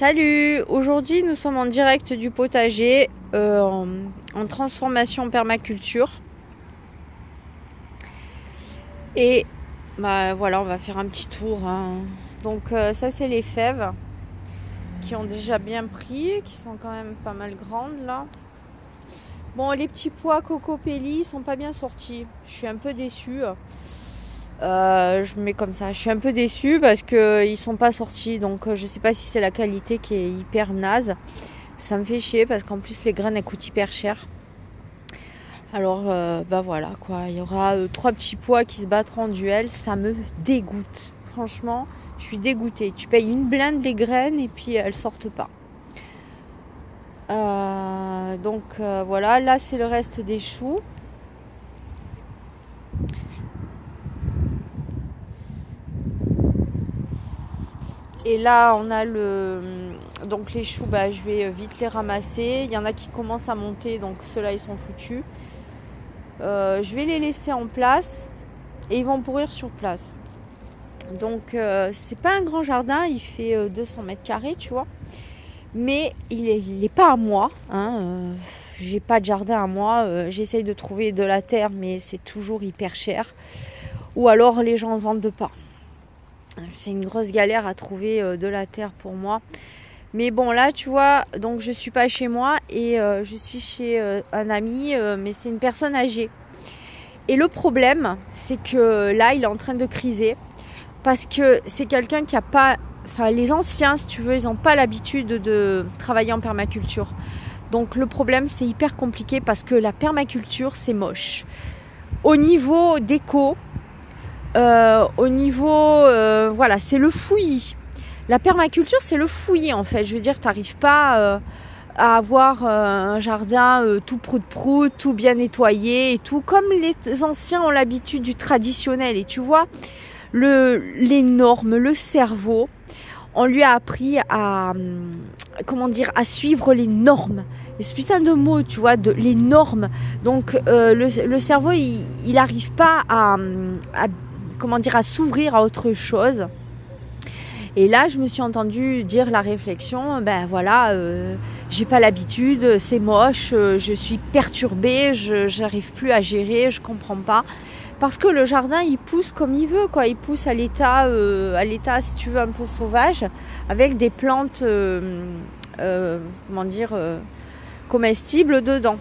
Salut, aujourd'hui nous sommes en direct du potager en transformation permaculture. Et bah voilà, on va faire un petit tour. Donc ça c'est les fèves qui ont déjà bien pris, qui sont quand même pas mal grandes là. Bon, les petits pois cocopelli sont pas bien sortis. Je suis un peu déçue. Je mets comme ça. Je suis un peu déçue parce qu'ils sont pas sortis. Donc je sais pas si c'est la qualité qui est hyper naze. Ça me fait chier parce qu'en plus les graines elles coûtent hyper cher. Alors bah voilà quoi. Il y aura 3 petits pois qui se battront en duel. Ça me dégoûte. Franchement, je suis dégoûtée. Tu payes une blinde les graines et puis elles sortent pas. Donc voilà. Là c'est le reste des choux. Et là on a donc les choux, bah, je vais vite les ramasser. Il y en a qui commencent à monter, donc ceux-là ils sont foutus. Je vais les laisser en place et ils vont pourrir sur place. Donc c'est pas un grand jardin, il fait 200 mètres carrés, tu vois. Mais il est pas à moi. J'ai pas de jardin à moi. J'essaye de trouver de la terre, mais c'est toujours hyper cher. Ou alors les gens ne vendent pas. C'est une grosse galère à trouver de la terre pour moi. Mais bon, là, tu vois, donc je suis pas chez moi et je suis chez un ami, mais c'est une personne âgée. Et le problème, c'est que là, il est en train de criser parce que c'est quelqu'un qui a pas... Enfin, les anciens, si tu veux, ils n'ont pas l'habitude de travailler en permaculture. Donc, le problème, c'est hyper compliqué parce que la permaculture, c'est moche. Au niveau déco... au niveau, voilà, c'est le fouillis. La permaculture, c'est le fouillis en fait. Je veux dire, tu n'arrives pas à avoir un jardin tout prout-prout, tout bien nettoyé et tout, comme les anciens ont l'habitude du traditionnel. Et tu vois, les normes, le cerveau, on lui a appris à, comment dire, à suivre les normes. Et ce putain de mot, tu vois, les normes. Donc, le cerveau, il n'arrive pas à comment dire, à s'ouvrir à autre chose. Et là, je me suis entendue dire la réflexion, ben voilà, j'ai pas l'habitude, c'est moche, je suis perturbée, j'arrive plus à gérer, je comprends pas. Parce que le jardin, il pousse comme il veut, quoi. Il pousse à l'état, si tu veux, un peu sauvage, avec des plantes, comment dire, comestibles dedans.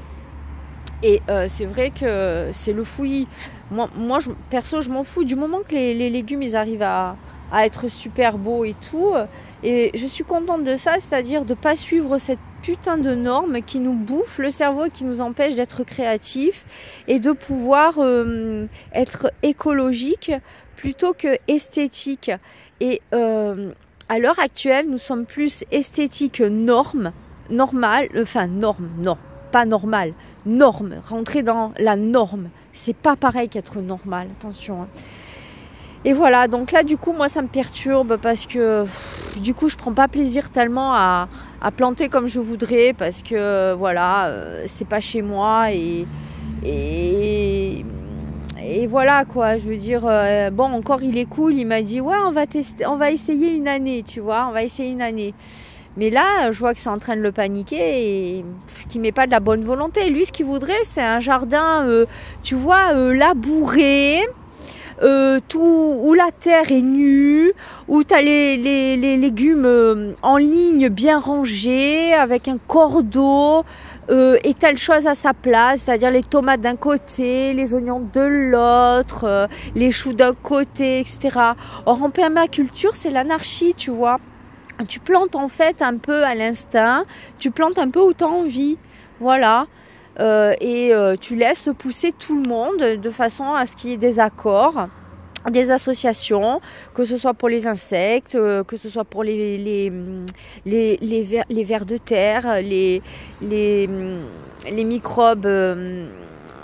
Et c'est vrai que c'est le fouillis. Moi perso, je m'en fous du moment que les légumes ils arrivent à être super beaux et tout. Et je suis contente de ça, c'est-à-dire de ne pas suivre cette putain de norme qui nous bouffe le cerveau, qui nous empêche d'être créatifs et de pouvoir être écologique plutôt que esthétique. Et à l'heure actuelle, nous sommes plus esthétique norme, pas normal, norme, rentrer dans la norme, c'est pas pareil qu'être normal, attention. Et voilà, donc là du coup moi ça me perturbe parce que du coup je prends pas plaisir tellement à planter comme je voudrais parce que voilà, c'est pas chez moi et voilà quoi, je veux dire, bon encore il est cool, il m'a dit ouais on va essayer une année, tu vois, on va essayer une année. Mais là, je vois que c'est en train de le paniquer et qu'il met pas de la bonne volonté. Lui, ce qu'il voudrait, c'est un jardin, tu vois, labouré, où la terre est nue, où tu as les légumes en ligne bien rangés, avec un cordeau et telle chose à sa place, c'est-à-dire les tomates d'un côté, les oignons de l'autre, les choux d'un côté, etc. Or, en permaculture, c'est l'anarchie, tu vois. Tu plantes en fait un peu à l'instinct, tu plantes un peu où tu as envie, voilà, et tu laisses pousser tout le monde de façon à ce qu'il y ait des accords, des associations, que ce soit pour les insectes, que ce soit pour les vers de terre, les microbes,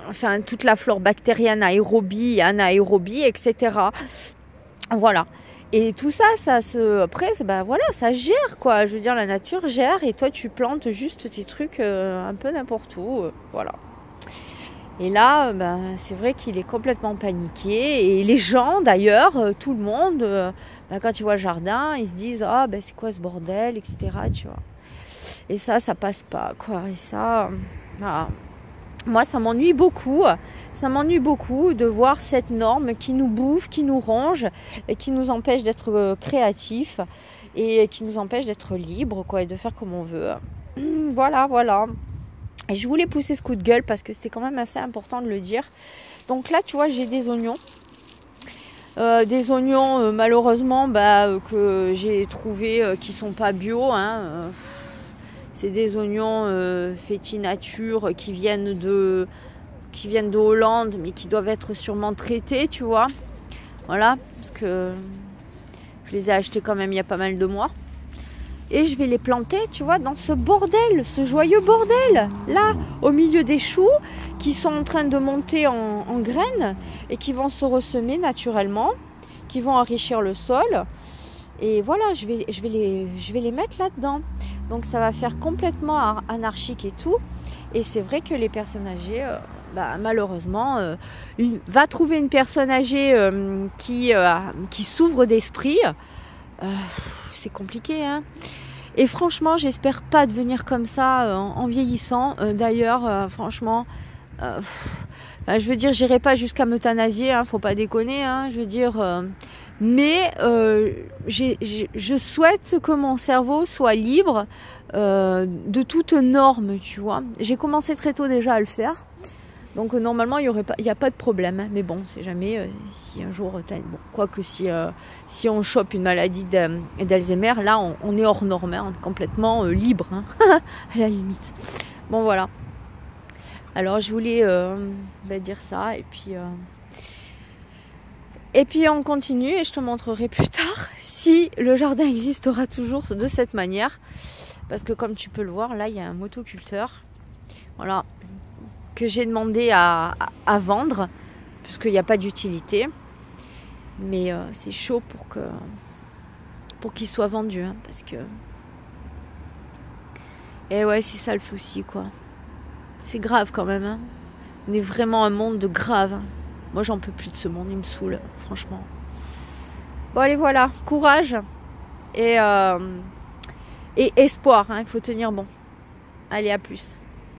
enfin toute la flore bactérienne, aérobie, anaérobie, etc. Voilà. Et tout ça, après, ben voilà, ça gère quoi. Je veux dire, la nature gère et toi, tu plantes juste tes trucs un peu n'importe où, voilà. Et là, ben, c'est vrai qu'il est complètement paniqué. Et les gens, d'ailleurs, tout le monde, ben, quand ils voient le jardin, ils se disent « Ah, ben, c'est quoi ce bordel ?» etc. Tu vois. Et ça passe pas, quoi. Et ça, voilà. Moi, ça m'ennuie beaucoup. Ça m'ennuie beaucoup de voir cette norme qui nous bouffe, qui nous ronge, et qui nous empêche d'être créatifs et qui nous empêche d'être libres, quoi, et de faire comme on veut. Voilà, voilà. Et je voulais pousser ce coup de gueule parce que c'était quand même assez important de le dire. Donc là, tu vois, j'ai des oignons. Malheureusement, que j'ai trouvé qui sont pas bio. Hein. C'est des oignons Féti Nature qui viennent de Hollande, mais qui doivent être sûrement traités, tu vois. Voilà, parce que je les ai achetés quand même il y a pas mal de mois. Et je vais les planter, tu vois, dans ce bordel, ce joyeux bordel, là, au milieu des choux, qui sont en train de monter en graines et qui vont se ressemer naturellement, qui vont enrichir le sol. Et voilà, je vais les mettre là-dedans. Donc ça va faire complètement anarchique et tout. Et c'est vrai que les personnes âgées, malheureusement, va trouver une personne âgée qui s'ouvre d'esprit. C'est compliqué, hein. Et franchement, j'espère pas devenir comme ça en vieillissant. D'ailleurs, franchement, je veux dire, j'irai pas jusqu'à m'euthanasier, hein, faut pas déconner, hein, je veux dire. Mais je souhaite que mon cerveau soit libre de toute norme, tu vois. J'ai commencé très tôt déjà à le faire. Donc normalement, il n'y a pas de problème. Hein. Mais bon, c'est jamais si un jour... Bon, quoique si on chope une maladie d'Alzheimer, là, on est hors norme, hein, complètement libre, hein, à la limite. Bon, voilà. Alors, je voulais dire ça. Et puis, on continue et je te montrerai plus tard si le jardin existera toujours de cette manière. Parce que comme tu peux le voir, là, il y a un motoculteur. Voilà. Que j'ai demandé à vendre puisqu'il n'y a pas d'utilité, mais c'est chaud pour qu'il soit vendu, hein, parce que ouais, c'est ça le souci, quoi. C'est grave quand même, hein. On est vraiment un monde de grave, hein. Moi j'en peux plus de ce monde, il me saoule, franchement. Bon allez, voilà, courage et espoir, hein, il faut tenir bon. Allez, à plus.